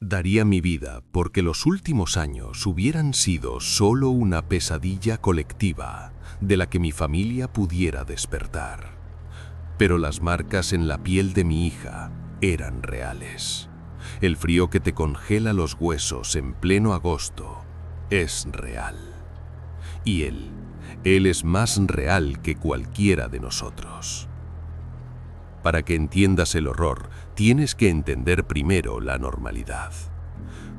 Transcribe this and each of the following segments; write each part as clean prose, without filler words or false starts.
Daría mi vida porque los últimos años hubieran sido solo una pesadilla colectiva de la que mi familia pudiera despertar. Pero las marcas en la piel de mi hija eran reales. El frío que te congela los huesos en pleno agosto es real. Y él es más real que cualquiera de nosotros. Para que entiendas el horror, tienes que entender primero la normalidad.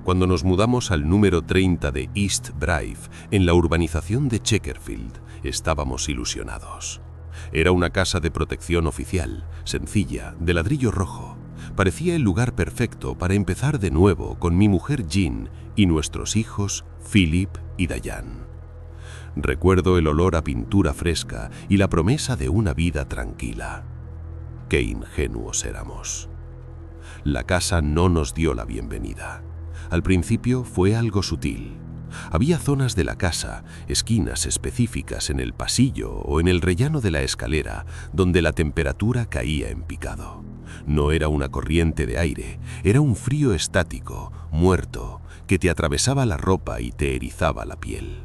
Cuando nos mudamos al número 30 de East Drive, en la urbanización de Chequerfield, estábamos ilusionados. Era una casa de protección oficial, sencilla, de ladrillo rojo. Parecía el lugar perfecto para empezar de nuevo con mi mujer Jean y nuestros hijos Philip y Diane. Recuerdo el olor a pintura fresca y la promesa de una vida tranquila. Qué ingenuos éramos. La casa no nos dio la bienvenida. Al principio fue algo sutil. Había zonas de la casa, esquinas específicas en el pasillo o en el rellano de la escalera, donde la temperatura caía en picado. No era una corriente de aire, era un frío estático, muerto, que te atravesaba la ropa y te erizaba la piel.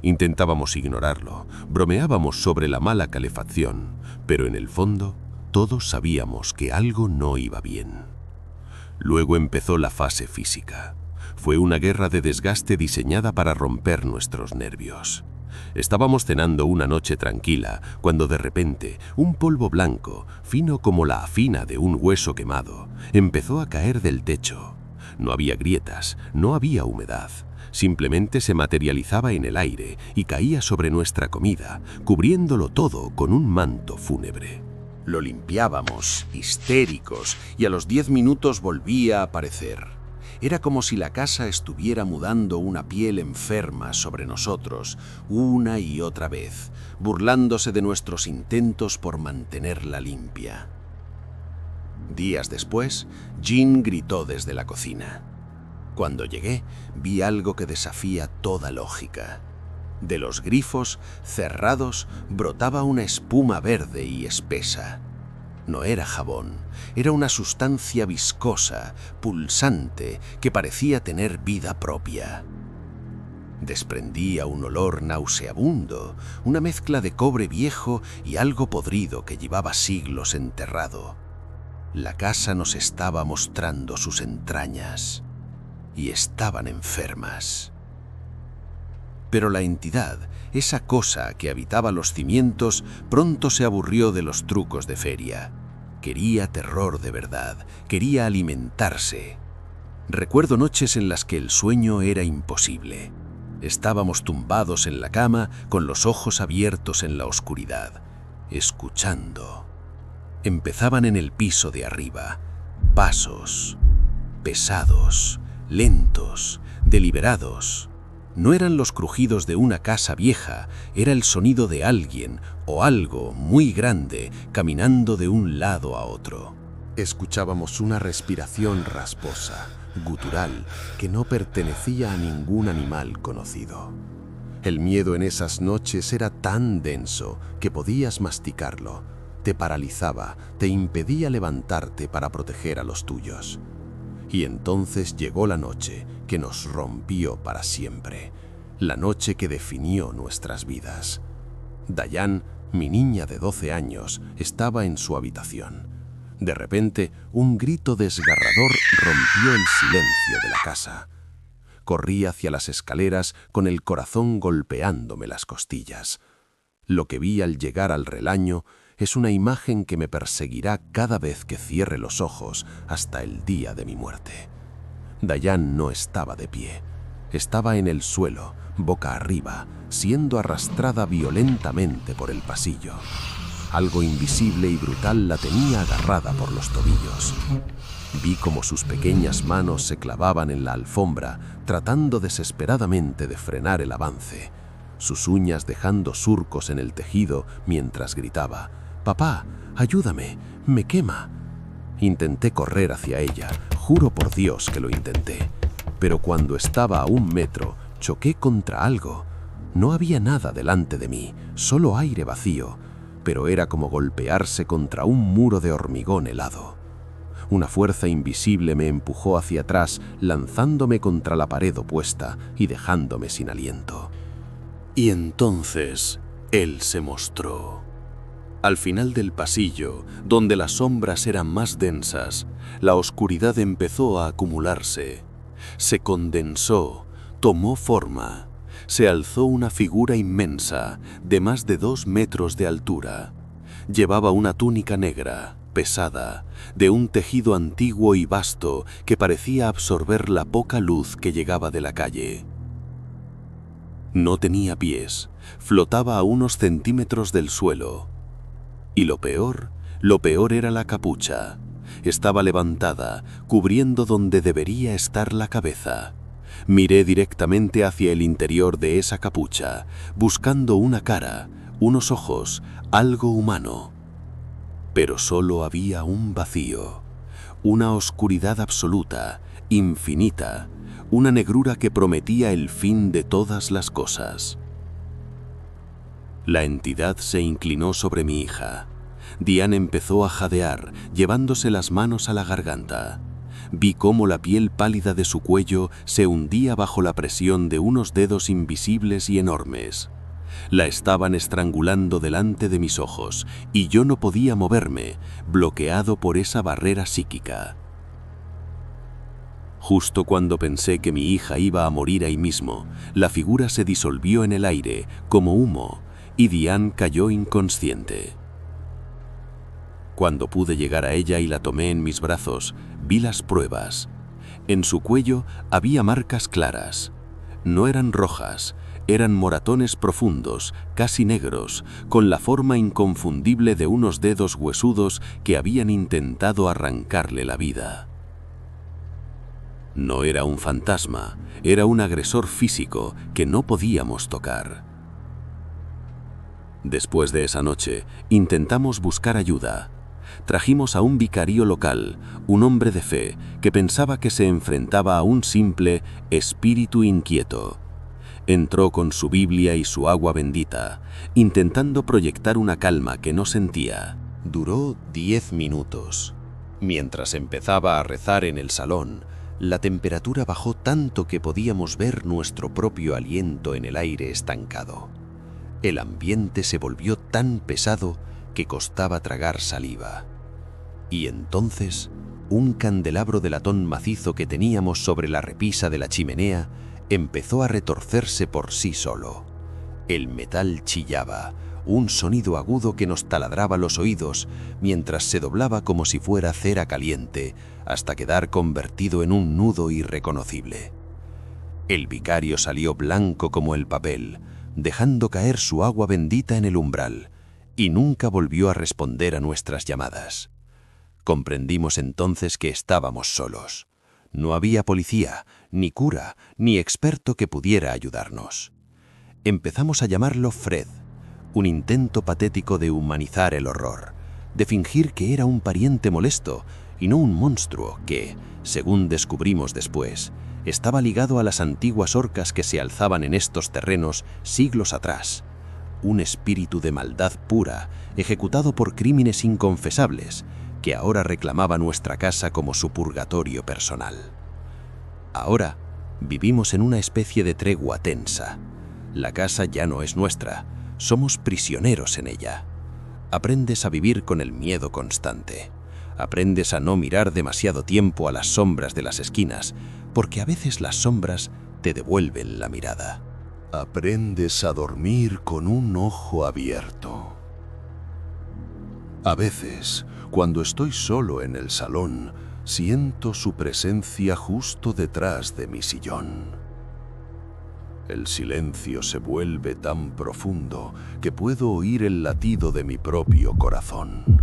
Intentábamos ignorarlo, bromeábamos sobre la mala calefacción, pero en el fondo todos sabíamos que algo no iba bien. Luego empezó la fase física. Fue una guerra de desgaste diseñada para romper nuestros nervios. Estábamos cenando una noche tranquila cuando de repente un polvo blanco, fino como la afina de un hueso quemado, empezó a caer del techo. No había grietas, no había humedad. Simplemente se materializaba en el aire y caía sobre nuestra comida, cubriéndolo todo con un manto fúnebre. Lo limpiábamos, histéricos, y a los 10 minutos volvía a aparecer. Era como si la casa estuviera mudando una piel enferma sobre nosotros una y otra vez, burlándose de nuestros intentos por mantenerla limpia. Días después, Jean gritó desde la cocina. Cuando llegué, vi algo que desafía toda lógica. De los grifos, cerrados, brotaba una espuma verde y espesa. No era jabón, era una sustancia viscosa, pulsante, que parecía tener vida propia. Desprendía un olor nauseabundo, una mezcla de cobre viejo y algo podrido que llevaba siglos enterrado. La casa nos estaba mostrando sus entrañas, y estaban enfermas. Pero la entidad, esa cosa que habitaba los cimientos, pronto se aburrió de los trucos de feria. Quería terror de verdad, quería alimentarse. Recuerdo noches en las que el sueño era imposible. Estábamos tumbados en la cama, con los ojos abiertos en la oscuridad, escuchando. Empezaban en el piso de arriba, pasos, pesados, lentos, deliberados. No eran los crujidos de una casa vieja, era el sonido de alguien o algo muy grande caminando de un lado a otro. Escuchábamos una respiración rasposa, gutural, que no pertenecía a ningún animal conocido. El miedo en esas noches era tan denso que podías masticarlo, te paralizaba, te impedía levantarte para proteger a los tuyos. Y entonces llegó la noche que nos rompió para siempre, la noche que definió nuestras vidas. Diane, mi niña de 12 años, estaba en su habitación. De repente, un grito desgarrador rompió el silencio de la casa. Corrí hacia las escaleras con el corazón golpeándome las costillas. Lo que vi al llegar al relaño es una imagen que me perseguirá cada vez que cierre los ojos hasta el día de mi muerte. Diane no estaba de pie. Estaba en el suelo, boca arriba, siendo arrastrada violentamente por el pasillo. Algo invisible y brutal la tenía agarrada por los tobillos. Vi cómo sus pequeñas manos se clavaban en la alfombra, tratando desesperadamente de frenar el avance, sus uñas dejando surcos en el tejido mientras gritaba: «Papá, ayúdame, me quema». Intenté correr hacia ella, juro por Dios que lo intenté, pero cuando estaba a 1 metro, choqué contra algo. No había nada delante de mí, solo aire vacío, pero era como golpearse contra un muro de hormigón helado. Una fuerza invisible me empujó hacia atrás, lanzándome contra la pared opuesta y dejándome sin aliento. Y entonces él se mostró. Al final del pasillo, donde las sombras eran más densas, la oscuridad empezó a acumularse. Se condensó, tomó forma. Se alzó una figura inmensa, de más de 2 metros de altura. Llevaba una túnica negra, pesada, de un tejido antiguo y vasto que parecía absorber la poca luz que llegaba de la calle. No tenía pies, flotaba a unos centímetros del suelo. Y lo peor era la capucha. Estaba levantada, cubriendo donde debería estar la cabeza. Miré directamente hacia el interior de esa capucha, buscando una cara, unos ojos, algo humano. Pero solo había un vacío, una oscuridad absoluta, infinita, una negrura que prometía el fin de todas las cosas. La entidad se inclinó sobre mi hija. Diane empezó a jadear, llevándose las manos a la garganta. Vi cómo la piel pálida de su cuello se hundía bajo la presión de unos dedos invisibles y enormes. La estaban estrangulando delante de mis ojos, y yo no podía moverme, bloqueado por esa barrera psíquica. Justo cuando pensé que mi hija iba a morir ahí mismo, la figura se disolvió en el aire, como humo, y Diane cayó inconsciente. Cuando pude llegar a ella y la tomé en mis brazos, vi las pruebas. En su cuello había marcas claras. No eran rojas, eran moratones profundos, casi negros, con la forma inconfundible de unos dedos huesudos que habían intentado arrancarle la vida. No era un fantasma, era un agresor físico que no podíamos tocar. Después de esa noche, intentamos buscar ayuda. Trajimos a un vicario local, un hombre de fe, que pensaba que se enfrentaba a un simple espíritu inquieto. Entró con su Biblia y su agua bendita, intentando proyectar una calma que no sentía. Duró 10 minutos. Mientras empezaba a rezar en el salón, la temperatura bajó tanto que podíamos ver nuestro propio aliento en el aire estancado. El ambiente se volvió tan pesado que costaba tragar saliva. Y entonces, un candelabro de latón macizo que teníamos sobre la repisa de la chimenea empezó a retorcerse por sí solo. El metal chillaba, un sonido agudo que nos taladraba los oídos mientras se doblaba como si fuera cera caliente, hasta quedar convertido en un nudo irreconocible. El vicario salió blanco como el papel, dejando caer su agua bendita en el umbral, y nunca volvió a responder a nuestras llamadas. Comprendimos entonces que estábamos solos. No había policía, ni cura, ni experto que pudiera ayudarnos. Empezamos a llamarlo Fred, un intento patético de humanizar el horror, de fingir que era un pariente molesto y no un monstruo que, según descubrimos después, estaba ligado a las antiguas orcas que se alzaban en estos terrenos siglos atrás. Un espíritu de maldad pura, ejecutado por crímenes inconfesables, que ahora reclamaba nuestra casa como su purgatorio personal. Ahora vivimos en una especie de tregua tensa. La casa ya no es nuestra, somos prisioneros en ella. Aprendes a vivir con el miedo constante. Aprendes a no mirar demasiado tiempo a las sombras de las esquinas, porque a veces las sombras te devuelven la mirada. Aprendes a dormir con un ojo abierto. A veces, cuando estoy solo en el salón, siento su presencia justo detrás de mi sillón. El silencio se vuelve tan profundo que puedo oír el latido de mi propio corazón.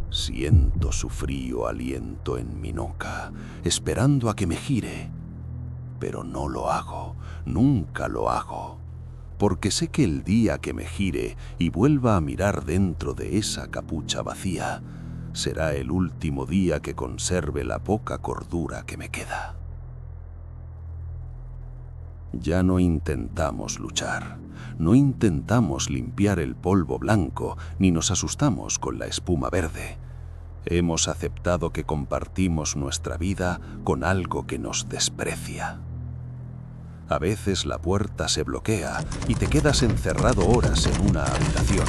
Siento su frío aliento en mi nuca, esperando a que me gire. Pero no lo hago, nunca lo hago, porque sé que el día que me gire y vuelva a mirar dentro de esa capucha vacía, será el último día que conserve la poca cordura que me queda. Ya no intentamos luchar, no intentamos limpiar el polvo blanco, ni nos asustamos con la espuma verde. Hemos aceptado que compartimos nuestra vida con algo que nos desprecia. A veces la puerta se bloquea y te quedas encerrado horas en una habitación,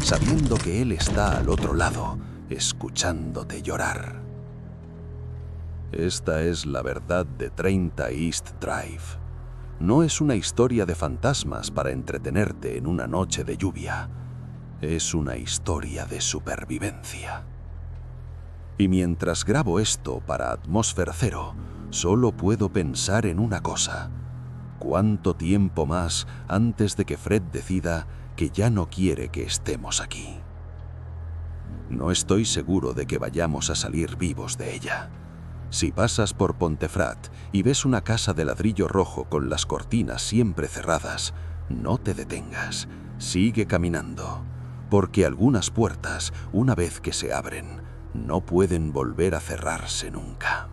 sabiendo que él está al otro lado, escuchándote llorar. Esta es la verdad de 30 East Drive. No es una historia de fantasmas para entretenerte en una noche de lluvia. Es una historia de supervivencia. Y mientras grabo esto para Atmósfera Cero, solo puedo pensar en una cosa. ¿Cuánto tiempo más antes de que Fred decida que ya no quiere que estemos aquí? No estoy seguro de que vayamos a salir vivos de ella. Si pasas por Pontefract y ves una casa de ladrillo rojo con las cortinas siempre cerradas, no te detengas, sigue caminando, porque algunas puertas, una vez que se abren, no pueden volver a cerrarse nunca.